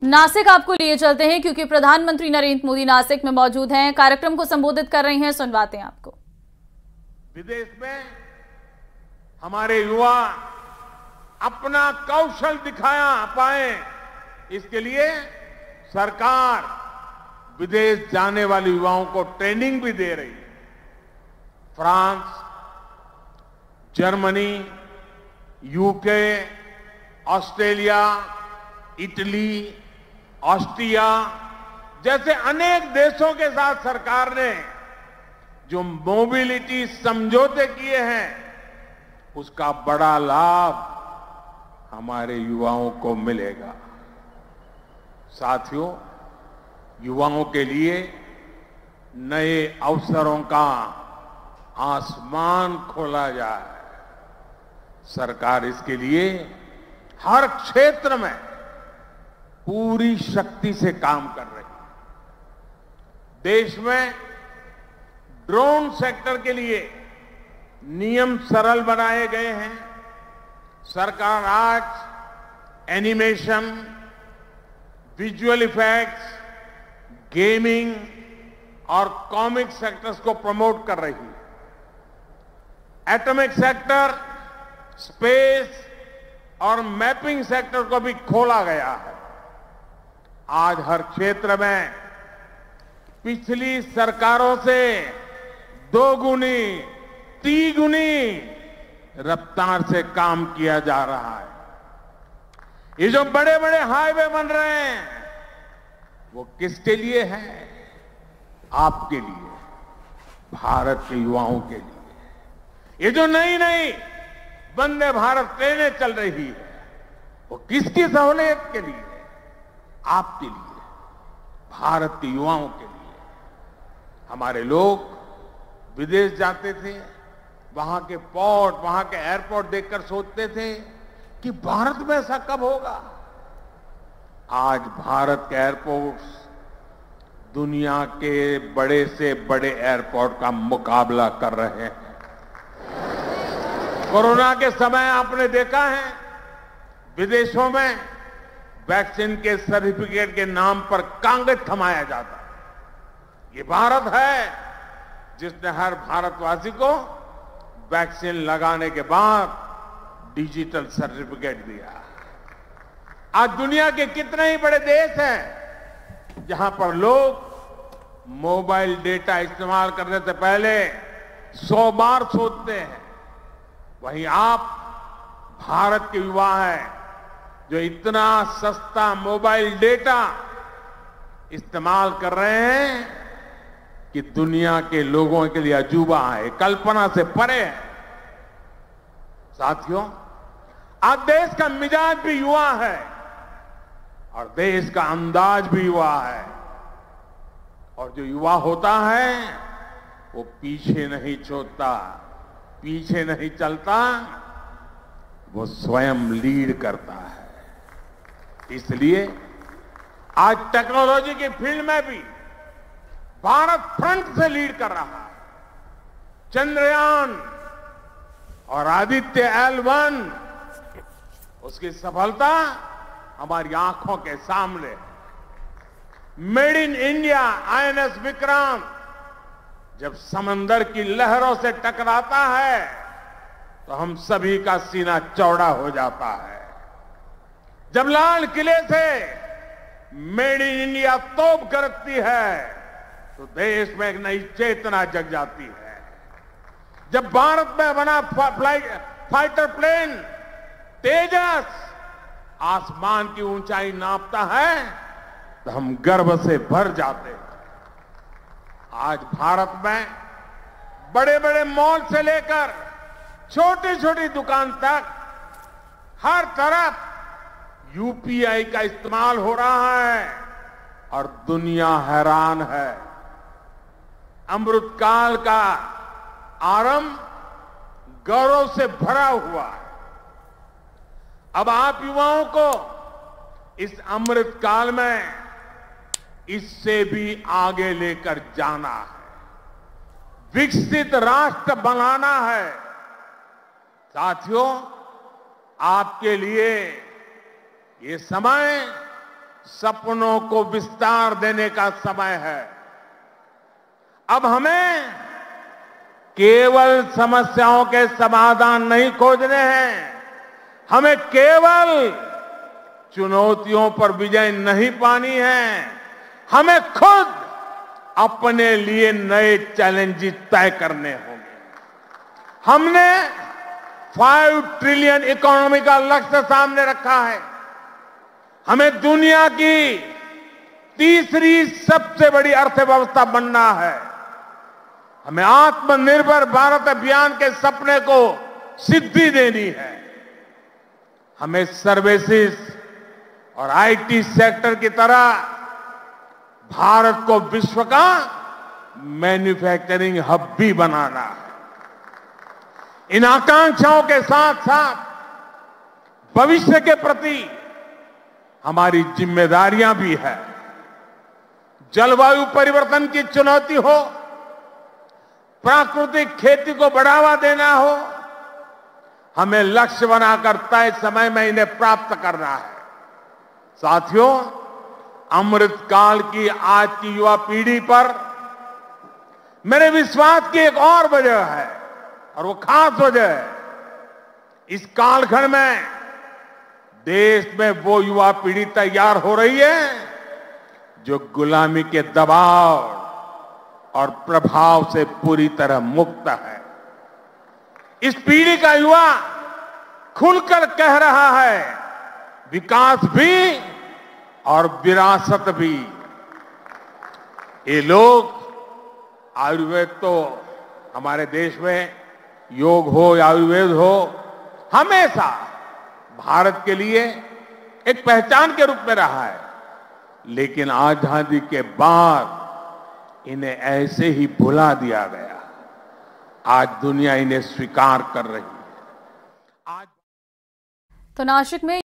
नासिक आपको लिए चलते हैं क्योंकि प्रधानमंत्री नरेंद्र मोदी नासिक में मौजूद हैं, कार्यक्रम को संबोधित कर रही हैं। सुनवाते हैं आपको। विदेश में हमारे युवा अपना कौशल दिखाया पाए, इसके लिए सरकार विदेश जाने वाले युवाओं को ट्रेनिंग भी दे रही है। France, Germany, UK, Australia, Italy, Austria जैसे अनेक देशों के साथ सरकार ने जो मोबिलिटी समझौते किए हैं, उसका बड़ा लाभ हमारे युवाओं को मिलेगा। साथियों, युवाओं के लिए नए अवसरों का आसमान खोला जाए। सरकार इसके लिए हर क्षेत्र में पूरी शक्ति से काम कर रही है। देश में ड्रोन सेक्टर के लिए नियम सरल बनाए गए हैं। सरकार आज एनिमेशन, विजुअल इफेक्ट्स, गेमिंग और कॉमिक सेक्टर्स को प्रमोट कर रही है। एटॉमिक सेक्टर, स्पेस और मैपिंग सेक्टर को भी खोला गया है। आज हर क्षेत्र में पिछली सरकारों से 2 गुनी, 3 गुनी रफ्तार से काम किया जा रहा है। ये जो बड़े बड़े हाईवे बन रहे हैं, वो किसके लिए है? आपके लिए, भारत के युवाओं के लिए। ये जो नई नई वंदे भारत ट्रेनें चल रही है, वो किसकी सहूलियत के लिए? आपके लिए, भारत के युवाओं के लिए। हमारे लोग विदेश जाते थे, वहां के पोर्ट, वहां के एयरपोर्ट देखकर सोचते थे कि भारत में ऐसा कब होगा। आज भारत के एयरपोर्ट्स दुनिया के बड़े से बड़े एयरपोर्ट का मुकाबला कर रहे हैं। कोरोना के समय आपने देखा है, विदेशों में वैक्सीन के सर्टिफिकेट के नाम पर कागज थमाया जाता है। ये भारत है जिसने हर भारतवासी को वैक्सीन लगाने के बाद डिजिटल सर्टिफिकेट दिया। आज दुनिया के कितने ही बड़े देश हैं जहां पर लोग मोबाइल डेटा इस्तेमाल करने से पहले 100 बार सोचते हैं। वहीं आप भारत के युवा हैं जो इतना सस्ता मोबाइल डेटा इस्तेमाल कर रहे हैं कि दुनिया के लोगों के लिए अजूबा है, कल्पना से परे है। साथियों, आज देश का मिजाज भी युवा है और देश का अंदाज भी युवा है। और जो युवा होता है वो पीछे नहीं छोड़ता, पीछे नहीं चलता, वो स्वयं लीड करता है। इसलिए आज टेक्नोलॉजी की फील्ड में भी भारत फ्रंट से लीड कर रहा है। चंद्रयान और आदित्य L1, उसकी सफलता हमारी आंखों के सामने है। Made in India INS Vikrant जब समंदर की लहरों से टकराता है तो हम सभी का सीना चौड़ा हो जाता है। जब लाल किले से मेड इन इंडिया तोप गरजती है तो देश में एक नई चेतना जग जाती है। जब भारत में बना फाइटर प्लेन तेजस आसमान की ऊंचाई नापता है तो हम गर्व से भर जाते हैं। आज भारत में बड़े बड़े मॉल से लेकर छोटी छोटी दुकान तक हर तरफ UPI का इस्तेमाल हो रहा है और दुनिया हैरान है। अमृतकाल का आरंभ गौरव से भरा हुआ है। अब आप युवाओं को इस अमृतकाल में इससे भी आगे लेकर जाना है, विकसित राष्ट्र बनाना है। साथियों, आपके लिए ये समय सपनों को विस्तार देने का समय है। अब हमें केवल समस्याओं के समाधान नहीं खोजने हैं, हमें केवल चुनौतियों पर विजय नहीं पानी है, हमें खुद अपने लिए नए चैलेंजेस तय करने होंगे। हमने 5 ट्रिलियन इकोनॉमी का लक्ष्य सामने रखा है। हमें दुनिया की तीसरी सबसे बड़ी अर्थव्यवस्था बनना है। हमें आत्मनिर्भर भारत अभियान के सपने को सिद्धि देनी है। हमें सर्विसेज और आईटी सेक्टर की तरह भारत को विश्व का मैन्युफैक्चरिंग हब भी बनाना है। इन आकांक्षाओं के साथ साथ भविष्य के प्रति हमारी जिम्मेदारियां भी है। जलवायु परिवर्तन की चुनौती हो, प्राकृतिक खेती को बढ़ावा देना हो, हमें लक्ष्य बनाकर तय समय में इन्हें प्राप्त करना है। साथियों, अमृत काल की आज की युवा पीढ़ी पर मेरे विश्वास की एक और वजह है, और वो खास वजह है। इस कालखंड में देश में वो युवा पीढ़ी तैयार हो रही है जो गुलामी के दबाव और प्रभाव से पूरी तरह मुक्त है। इस पीढ़ी का युवा खुलकर कह रहा है, विकास भी और विरासत भी। ये लोग, आयुर्वेद तो हमारे देश में योग हो या आयुर्वेद हो, हमेशा भारत के लिए एक पहचान के रूप में रहा है। लेकिन आजादी के बाद इन्हें ऐसे ही भुला दिया गया। आज दुनिया इन्हें स्वीकार कर रही है। तो नासिक में